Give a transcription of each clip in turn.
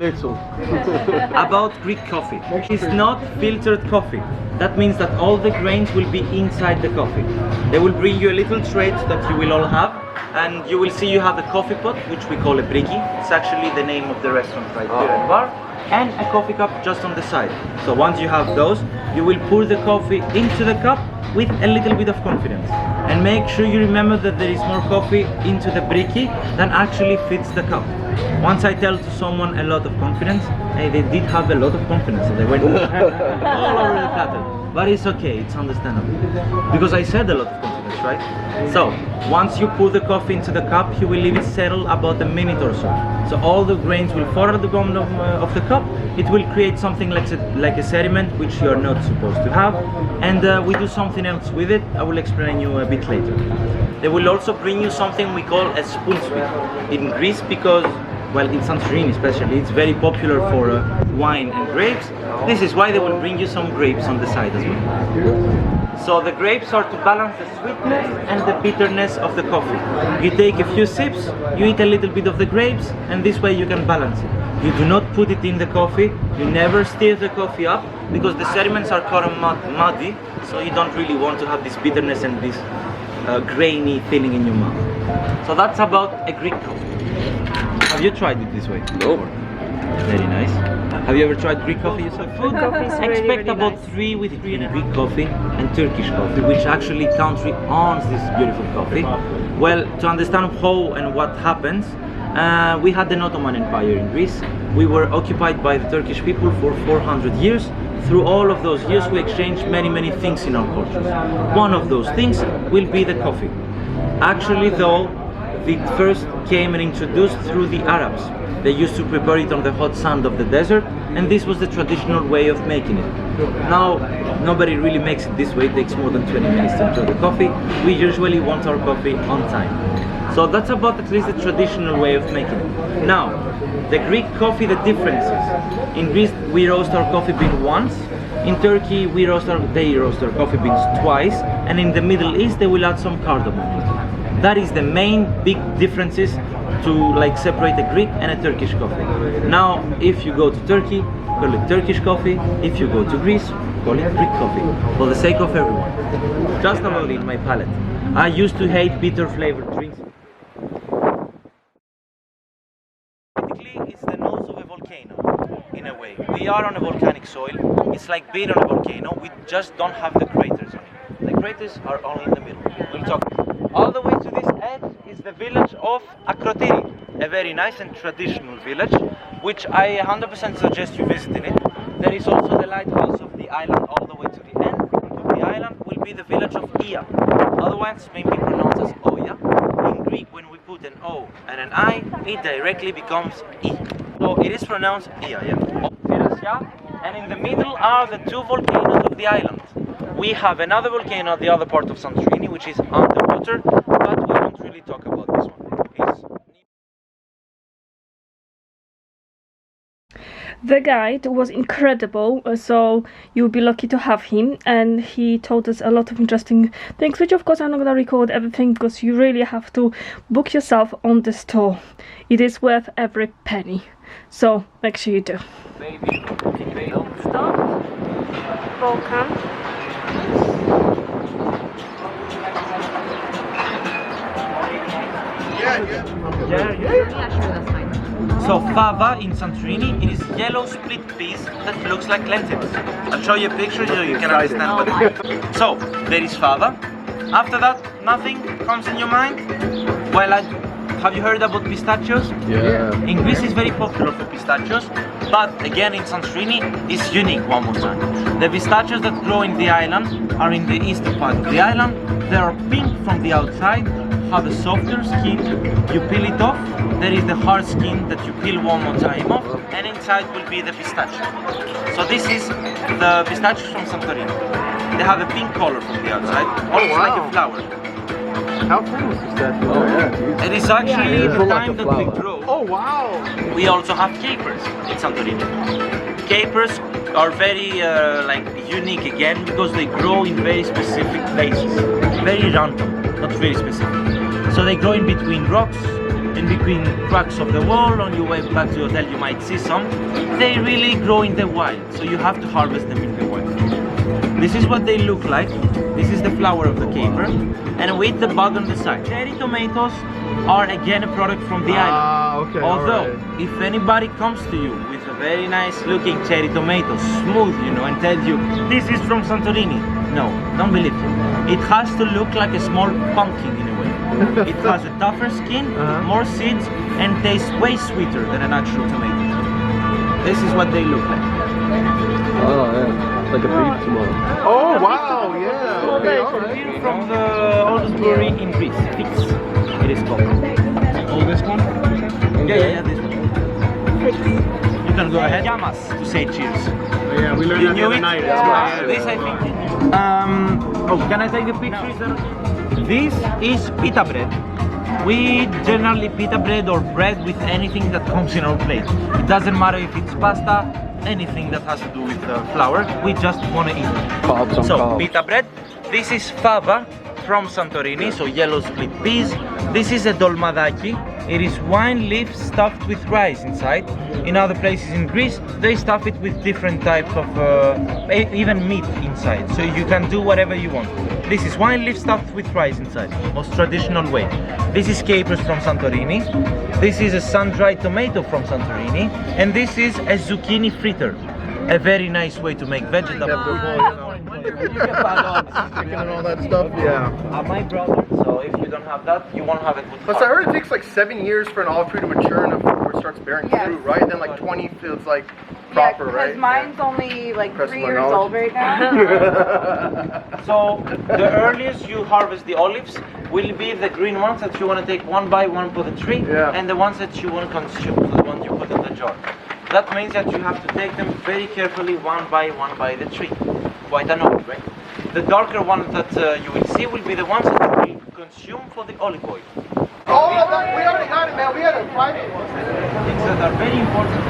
Little. About Greek coffee. It's not filtered coffee. That means that all the grains will be inside the coffee. They will bring you a little tray that you will all have, and you will see you have a coffee pot, which we call a briki. It's actually the name of the restaurant right here at bar, and a coffee cup just on the side. So once you have those, you will pour the coffee into the cup with a little bit of confidence, and make sure you remember that there is more coffee into the briki than actually fits the cup. Once I tell to someone a lot of confidence, hey, they did have a lot of confidence, so they went all over the platter. But it's okay, it's understandable, because I said a lot of confidence, right? So once you pour the coffee into the cup, you will leave it settle about a minute or so. So all the grains will fall out of the bottom of the cup. It will create something like a sediment, which you are not supposed to have, and we do something else with it. I will explain you a bit later. They will also bring you something we call a spoon sweet in Greece, because, well, in Santorini especially, it's very popular for wine and grapes. This is why they will bring you some grapes on the side as well. So the grapes are to balance the sweetness and the bitterness of the coffee. You take a few sips, you eat a little bit of the grapes, and this way you can balance it. You do not put it in the coffee, you never stir the coffee up, because the sediments are kind of muddy, so you don't really want to have this bitterness and this grainy feeling in your mouth. So that's about a Greek coffee. Have you tried it this way? No. Very nice. Have you ever tried Greek coffee yourself? Food coffee is really, Expect really about nice. 3 with Greek coffee and Turkish coffee, which actually country owns this beautiful coffee. Well, to understand how and what happens, we had the Ottoman Empire in Greece. We were occupied by the Turkish people for 400 years. Through all of those years, we exchanged many things in our cultures. One of those things will be the coffee. Actually, though, it first came and introduced through the Arabs. They used to prepare it on the hot sand of the desert, and this was the traditional way of making it. Now, nobody really makes it this way. It takes more than 20 minutes to enjoy the coffee. We usually want our coffee on time. So that's about at least the traditional way of making it. Now, the Greek coffee, the differences. In Greece, we roast our coffee bean once. In Turkey, they roast our coffee beans twice. And in the Middle East, they will add some cardamom. That is the main big differences to separate a Greek and a Turkish coffee. Now, if you go to Turkey, call it Turkish coffee. If you go to Greece, call it Greek coffee. For the sake of everyone. Just about in my palate. I used to hate bitter flavored drinks. Basically, it's the nose of a volcano, in a way. We are on a volcanic soil. It's like being on a volcano. We just don't have the craters on it. The craters are only in the middle. We'll talk. All the way to this edge is the village of Akrotiri, a very nice and traditional village, which I 100% suggest you visiting it. There is also the lighthouse of the island all the way to the end. Of the island will be the village of Ia. Otherwise, maybe pronounced as Oya. In Greek, when we put an O and an I, it directly becomes I. So it is pronounced Ia, yeah? And in the middle are the 2 volcanoes of the island. We have another volcano at the other part of Santorini, which is underwater, but we won't really talk about this one. The guide was incredible, so you'll be lucky to have him, and he told us a lot of interesting things, which of course I'm not going to record everything because you really have to book yourself on this tour. It is worth every penny, so make sure you do. Stop. Volcan. So fava in Santorini, it is yellow split peas that looks like lentils. I'll show you a picture so you can understand what it is. So there is fava. After that, nothing comes in your mind? Well, have you heard about pistachios? Yeah. In Greece it's very popular for pistachios, but again in Santorini it's unique one more time. The pistachios that grow in the island are in the eastern part of the island. They are pink from the outside, have a softer skin, you peel it off, there is the hard skin that you peel one more time off, and inside will be the pistachio. So this is the pistachios from Santorini. They have a pink color from the outside, almost like a flower. How famous is that? Oh, yeah. It is actually the time that we grow. Oh, wow. We also have capers in Santorini. Capers are very unique again because they grow in very specific places. Very random, not very specific. So they grow in between rocks, in between cracks of the wall. On your way back to the hotel you might see some. They really grow in the wild, so you have to harvest them in the wild. This is what they look like. This is the flower of the caper, and with the bug on the side. Cherry tomatoes are again a product from the island. Okay. Although, if anybody comes to you with a very nice looking cherry tomato, smooth, you know, and tells you this is from Santorini, no, don't believe it. It has to look like a small pumpkin in a way. It has a tougher skin, more seeds, and tastes way sweeter than an actual tomato. This is what they look like. Oh yeah. Like a beef tomato. Oh wow, yeah. Okay, alright. Here from the oldest brewery in Greece, Fix, it is called. Oh, this one? Yeah, this one. You can go ahead. Yamas to say cheers. Oh, yeah, we learned that the other night. Yeah. This I think you knew. Oh, can I take a picture? This is pita bread. We generally pita bread or bread with anything that comes in our plate. It doesn't matter if it's pasta, anything that has to do with flour, we just want to eat it. So, pita bread. This is fava from Santorini, so yellow split peas. This is a dolmadaki. It is wine leaf stuffed with rice inside. In other places in Greece, they stuff it with different types of, even meat inside. So you can do whatever you want. This is wine leaf stuffed with rice inside, most traditional way. This is capers from Santorini. This is a sun-dried tomato from Santorini. And this is a zucchini fritter. A very nice way to make vegetables. Chicken and all that stuff, yeah. My brother, so if you don't have that, you won't have it with Plus, I heard it takes like 7 years for an olive tree to mature enough before it starts bearing fruit, right? Then like 20 feels like proper, because right? mine's only like Press 3 my years knowledge. old right now. So the earliest you harvest the olives will be the green ones that you want to take one by one for the tree, and the ones that you want to consume, the ones you put in the jar. That means that you have to take them very carefully one by the tree. Quite an old, right? The darker ones that you will see will be the ones that you will consume for the olive oil. Oh, we already got it, man. We had a private one. Things that are very important.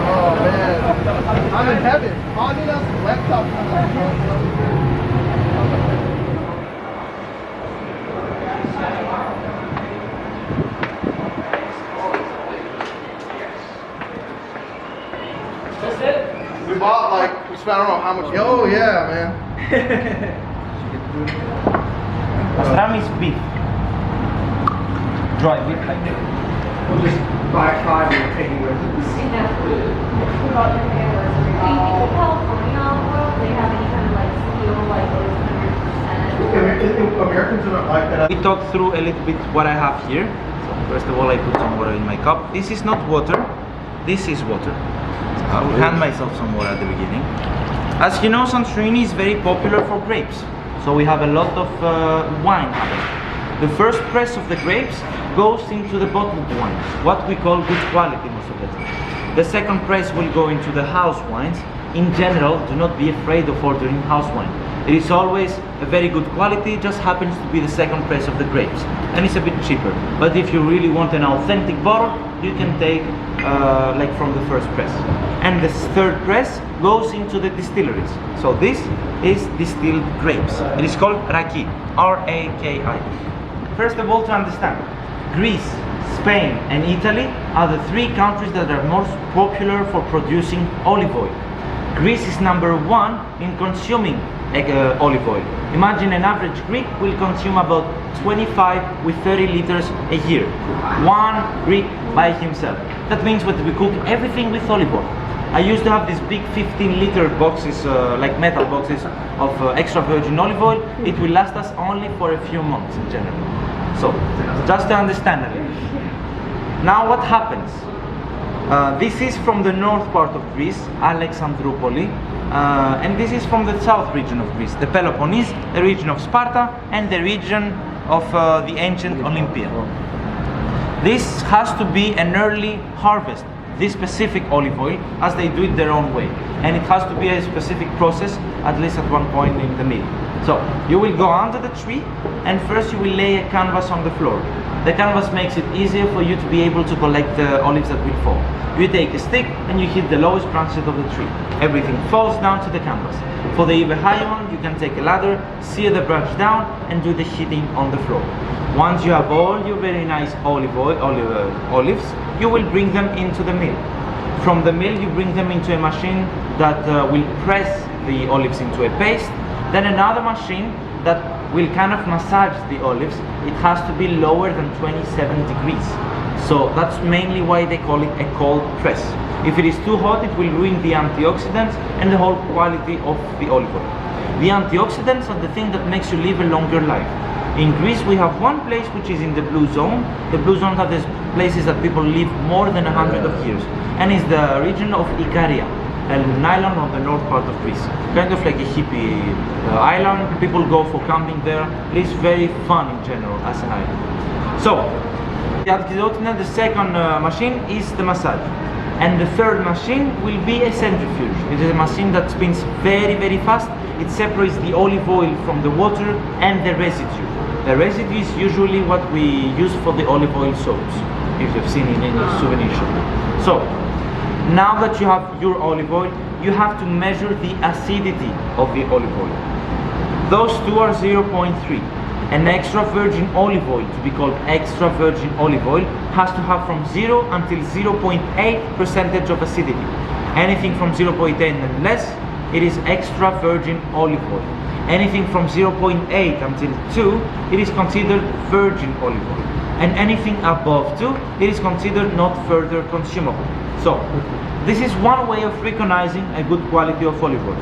Oh, man. I'm in heaven. Adidas laptop. We bought like, we spent I don't know how much. Oh, yeah, man. Pastrami is beef. Dry beef like this. We'll just buy 5 and take it with us. Americans are not like that. We talk through a little bit what I have here. So first of all, I put some water in my cup. This is not water. This is water. So I will hand myself some water at the beginning. As you know, Santorini is very popular for grapes. So we have a lot of wine happening. The first press of the grapes goes into the bottled wines, what we call good quality most of the time. The second press will go into the house wines. In general, do not be afraid of ordering house wine. It is always a very good quality, just happens to be the second press of the grapes. And it's a bit cheaper. But if you really want an authentic bottle, you can take like from the first press. And the third press goes into the distilleries. So this is distilled grapes. It is called Raki, R-A-K-I. First of all, to understand, Greece, Spain and Italy are the 3 countries that are most popular for producing olive oil. Greece is number 1 in consuming olive oil. Imagine an average Greek will consume about 25 with 30 liters a year. 1 Greek by himself. That means that we cook everything with olive oil. I used to have these big 15-liter boxes, like metal boxes of extra virgin olive oil. It will last us only for a few months in general. So, just to understand a little. Now what happens? This is from the north part of Greece, Alexandroupoli, and this is from the south region of Greece, the Peloponnese, the region of Sparta, and the region of the ancient Olympia. This has to be an early harvest, this specific olive oil, as they do it their own way. And it has to be a specific process, at least at one point in the middle. So, you will go under the tree, and first you will lay a canvas on the floor. The canvas makes it easier for you to be able to collect the olives that will fall. You take a stick and you hit the lowest branches of the tree. Everything falls down to the canvas. For the even higher one, you can take a ladder, sear the branch down and do the hitting on the floor. Once you have all your very nice olives, you will bring them into the mill. From the mill, you bring them into a machine that will press the olives into a paste. Then another machine that will kind of massage the olives. It has to be lower than 27 degrees. So that's mainly why they call it a cold press. If it is too hot, it will ruin the antioxidants and the whole quality of the olive oil. The antioxidants are the thing that makes you live a longer life. In Greece, we have one place which is in the blue zone. The blue zone are the places that people live more than 100 years, and is the region of Ikaria, an island on the north part of Greece. Kind of like a hippie island. People go for camping there. It is very fun in general as an island. So, the second machine is the massage. And the third machine will be a centrifuge. It is a machine that spins very, very fast. It separates the olive oil from the water and the residue. The residue is usually what we use for the olive oil soaps, if you've seen in any souvenir shop. So, now that you have your olive oil, you have to measure the acidity of the olive oil. Those two are 0.3. An extra virgin olive oil, to be called extra virgin olive oil, has to have from 0 until 0.8% of acidity. Anything from 0.8 and less, it is extra virgin olive oil. Anything from 0.8 until 2, it is considered virgin olive oil. And anything above 2, it is considered not further consumable. So, this is one way of recognizing a good quality of olive oil.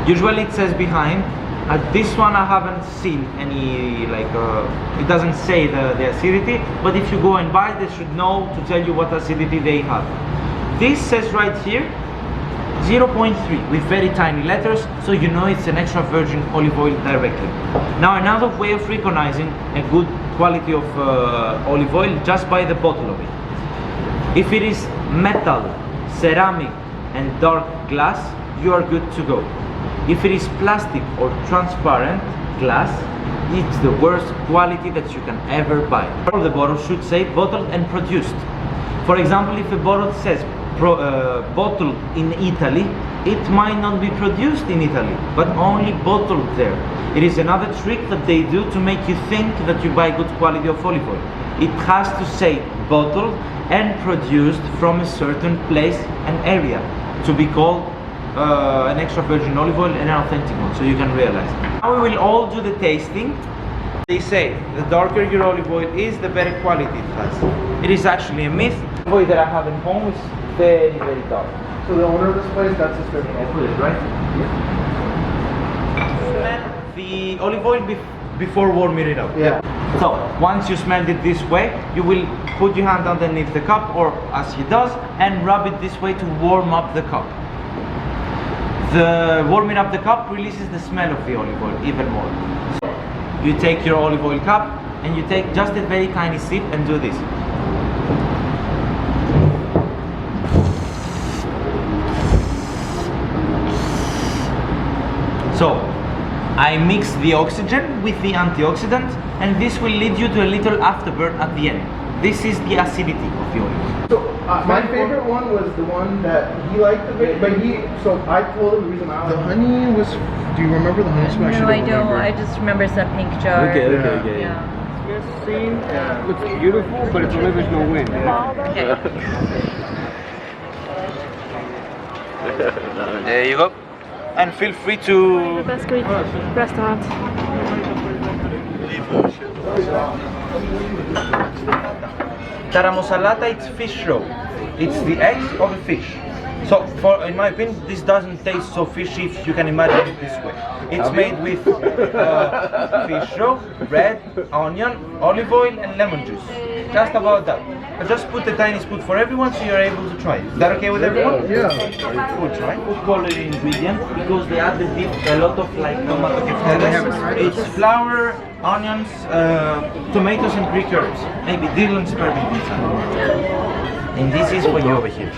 Usually it says behind. At this one I haven't seen any, it doesn't say the acidity, but if you go and buy, they should know to tell you what acidity they have. This says right here 0.3 with very tiny letters, so you know it's an extra virgin olive oil directly. Now another way of recognizing a good quality of olive oil, just by the bottle of it. If it is metal, ceramic and dark glass, you are good to go. If it is plastic or transparent glass, it's the worst quality that you can ever buy. All the bottles should say bottled and produced. For example, if a bottle says bottled in Italy, it might not be produced in Italy, but only bottled there. It is another trick that they do to make you think that you buy good quality of olive oil. It has to say bottled and produced from a certain place and area to be called an extra virgin olive oil and an authentic one, so you can realize. Now we will all do the tasting. They say the darker your olive oil is, the better quality it has. It is actually a myth. The olive oil that I have in home is very, very dark. So the owner of this place, that's his favorite. I put it right. Smell the olive oil before warming it up. Yeah. So once you smelled it this way, you will put your hand underneath the cup, or as he does, and rub it this way to warm up the cup. The warming up the cup releases the smell of the olive oil even more. So you take your olive oil cup and you take just a very tiny sip and do this. So I mix the oxygen with the antioxidant, and this will lead you to a little afterburn at the end. This is the acidity of the olive. So my favorite one was the one that he liked the bit, but so I told him the reason I The honey was. Do you remember the honey smash? No, I don't. I just remember it's that pink jar. Okay. Yeah. This scene looks beautiful, but it's only there's no wind. Okay. There you go. And feel free to... The best Greek restaurant. Taramosalata, it's fish roe. It's the eggs of a fish. So, in my opinion, this doesn't taste so fishy if you can imagine it this way. It's made with fish roe, bread, onion, olive oil and lemon juice. Just about that. I just put a tiny spoon for everyone so you're able to try it. Is that okay with everyone? Yeah. We'll try. Food coloring ingredient, because they add a lot of tomato keftedes. It's flour, onions, tomatoes and Greek herbs. Maybe dill and spearmint inside. And this is for you over here.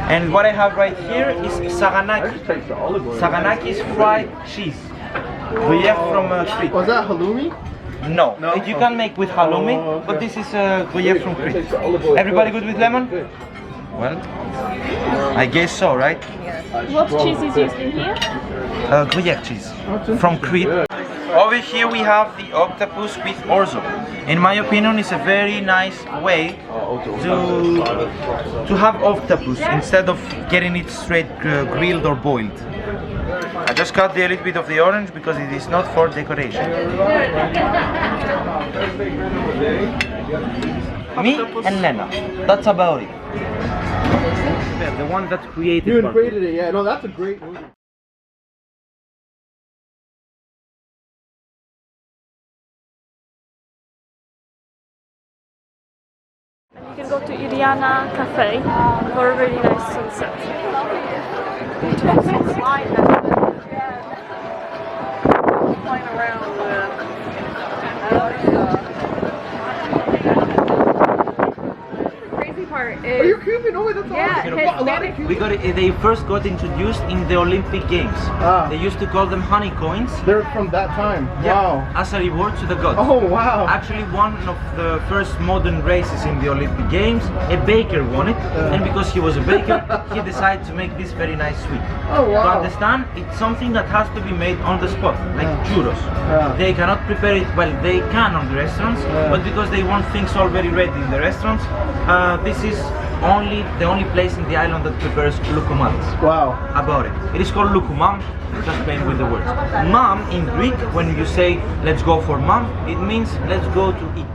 And what I have right here is saganaki. Saganaki is fried cheese. We have from Crete. Was that halloumi? No. No? You can make with halloumi, but this is gruyere from Crete. Everybody good with lemon? Well, I guess so, right? What cheese is used in here? Gruyere cheese from Crete. Over here we have the octopus with orzo. In my opinion, it's a very nice way to have octopus instead of getting it straight grilled or boiled. I just cut a little bit of the orange because it is not for decoration. Me and Lena. That's about it. The one that created You barbecue. created it, yeah. No, that's a great movie. You can go to Iriana Cafe for a really nice sunset. Crazy part Are you is kidding? No way, that's awesome. We got it. They first got introduced in the Olympic Games. Ah. They used to call them honey coins. They're from that time. Yeah, Wow. as a reward to the gods. Oh, wow. Actually, one of the first modern races in the Olympic Games, a baker won it, and because he was a baker, he decided to make this very nice sweet. Oh, wow. To understand, it's something that has to be made on the spot, like churros. Yeah. They cannot prepare it, well, they can on the restaurants, but because they want things already ready in the restaurants, this is the only place in the island that prepares loukoumades. Wow. About it. It is called loukoumam, just playing with the words. Mam in Greek, when you say let's go for mam, it means let's go to eat.